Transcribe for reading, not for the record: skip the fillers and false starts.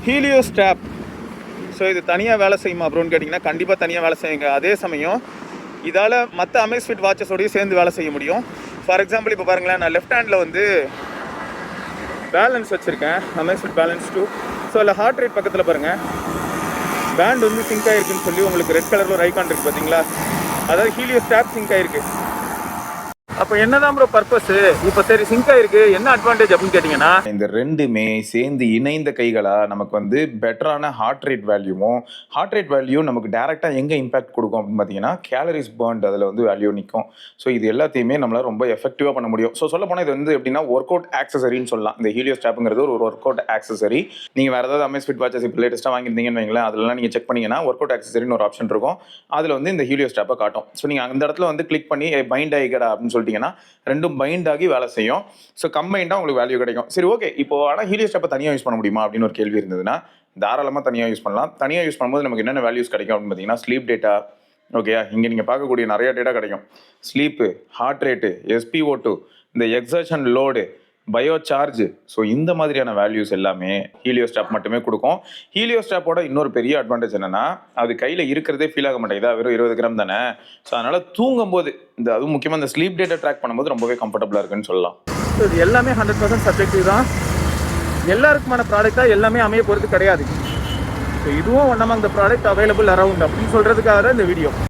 Helio strap. So இது தனியாக வேலை செய்யுமா அப்படின்னு கேட்டிங்கன்னா கண்டிப்பாக தனியாக வேலை செய்யுங்க. அதே சமயம் இதால் மற்ற அமேஸ்ஃபிட் வாட்சஸோடையும் சேர்ந்து வேலை செய்ய முடியும். ஃபார் எக்ஸாம்பிள் இப்போ பாருங்களேன், நான் லெஃப்ட் ஹேண்டில் வந்து பேலன்ஸ் வச்சுருக்கேன், அமேஸ்ஃபிட் பேலன்ஸ் 2. ஸோ அதில் ஹார்ட் ரேட் பக்கத்தில் பாருங்கள், பேண்ட் வந்து சிங்க் ஆகிருக்குன்னு சொல்லி உங்களுக்கு ரெட் கலரில் ஒரு ஐகான் இருக்குது பார்த்தீங்களா, அதாவது ஹீலியோ ஸ்ட்ராப் சிங்க் ஆகிருக்கு. அப்போ என்னதான் ப்ரோ பர்பஸ்? இப்போ சரி சிங்க் ஆயிருக்கு, என்ன அட்வான்டேஜ் அப்படின்னு கேட்டிங்கன்னா, இந்த ரெண்டுமே சேர்ந்து இணைந்த கைகளா நமக்கு வந்து பெட்டரான ஹார்ட் ரேட் வேல்யூவும், ஹார்ட் ரேட் வேல்யூ நமக்கு டேரெக்டாக எங்கே இம்பாக்ட் கொடுக்கும் அப்படின்னு பார்த்தீங்கன்னா கேலரிஸ் பர்ன்ட் அதில் வந்து வேல்யூ நிற்கும். ஸோ இது எல்லாத்தையுமே நம்மளால் ரொம்ப எஃபெக்டிவாக பண்ண முடியும். ஸோ சொல்ல போனால் இது வந்து எப்படின்னா ஒர்க் அவுட் ஆக்சசரின்னு சொல்லலாம். இந்த ஹீலியோ ஸ்ட்ராப்புங்கிறது ஒரு ஒர்க் அவுட் ஆக்சசரி. நீங்கள் வேறு ஏதாவது அமேஸ்ஃபிட் வாட்சஸ் இப்போ லேட்டஸ்ட்டாக வாங்கியிருந்தீங்கன்னு வைங்களேன், அதெல்லாம் நீங்கள் செக் பண்ணிங்கன்னா ஒர்க் அவுட் ஆக்சசரின்னு ஒரு ஆப்ஷன் இருக்கும். அதில் வந்து இந்த ஹீலியோ ஸ்ட்ராப்பை காட்டும். ஸோ நீங்கள் அந்த இடத்துல வந்து கிளிக் பண்ணி பைண்ட் ஆகிக்கடா அப்படின்னு சொல்லிட்டீங்கன்னா ரெண்டும் பைண்ட் ஆகி வேலை செய்யும். ஸோ கம்பைண்டாக உங்களுக்கு வேல்யூ கிடைக்கும். சரி, ஓகே. இப்போ ஆனால் ஹீலியோ ஸ்ட்ராப்பை தனியாக யூஸ் பண்ண முடியுமா அப்படின்னு ஒரு கேள்வி இருந்ததுன்னா தாராளமாக தனியாக யூஸ் பண்ணலாம். தனியாக யூஸ் பண்ணும்போது நமக்கு என்னென்ன வேல்யூஸ் கிடைக்கும் அப்படின்னு பார்த்தீங்கன்னா, ஸ்லீப் டேட்டா, ஓகே, இங்கே நீங்கள் பார்க்கக்கூடிய நிறைய டேட்டா கிடைக்கும். ஸ்லீப்பு, ஹார்ட் ரேட்டு, SpO2, இந்த exertion load, bio charge. So இந்த மாதிரியான வேல்யூஸ் எல்லாமே ஹீலியோ ஸ்ட்ராப் மட்டுமே கொடுக்கும். ஹீலியோ ஸ்ட்ராப்போட இன்னொரு பெரிய அட்வான்டேஜ் என்னன்னா, அது கையில் இருக்கிறதே ஃபீல் ஆக மாட்டேங்குதா, வெறும் 20 கிராம் தானே. ஸோ அதனால் தூங்கும்போது அதுவும் முக்கியமாக இந்த ஸ்லீப் டேட்டா ட்ராக் பண்ணும்போது ரொம்பவே கம்ஃபர்டபுளாக இருக்குன்னு சொல்லலாம். ஸோ இது எல்லாமே 100% சப்ஜெக்டிவ் தான். எல்லாருக்குமான ப்ராடக்டாக எல்லாமே அமைய போகிறது கிடையாது. ஸோ இதுவும் one among the product available around அப்படின்னு சொல்கிறதுக்காக தான் இந்த வீடியோ.